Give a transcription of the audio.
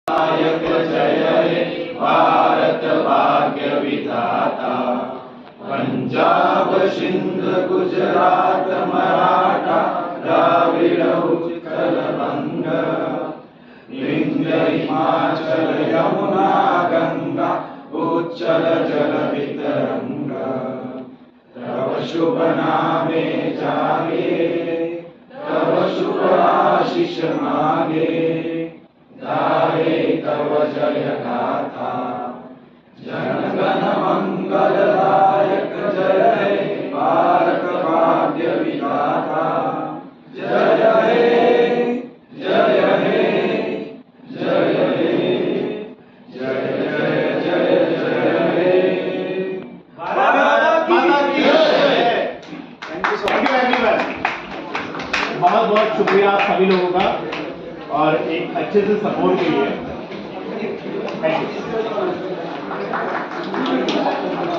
नायक जय हे भारत भाग्य विधाता। पंजाब सिंध गुजरात मराठा द्राविड़ उत्कल बंग। विंध्य हिमाचल यमुना गंगा उच्चल जल वितरंग। तव शुभ नामे जागे तव शुभ आशीष मांगे। गाहे तव जय गाथा जन गण मंगलदायक जय हे भारत भाग्य विधाता। जय हे जय हे जय हे जय जय जय जय हे भारत माता की जय। Thank you everyone. बहुत बहुत शुक्रिया आप सभी लोगों का और एक अच्छे से सपोर्ट के लिए। Thank you.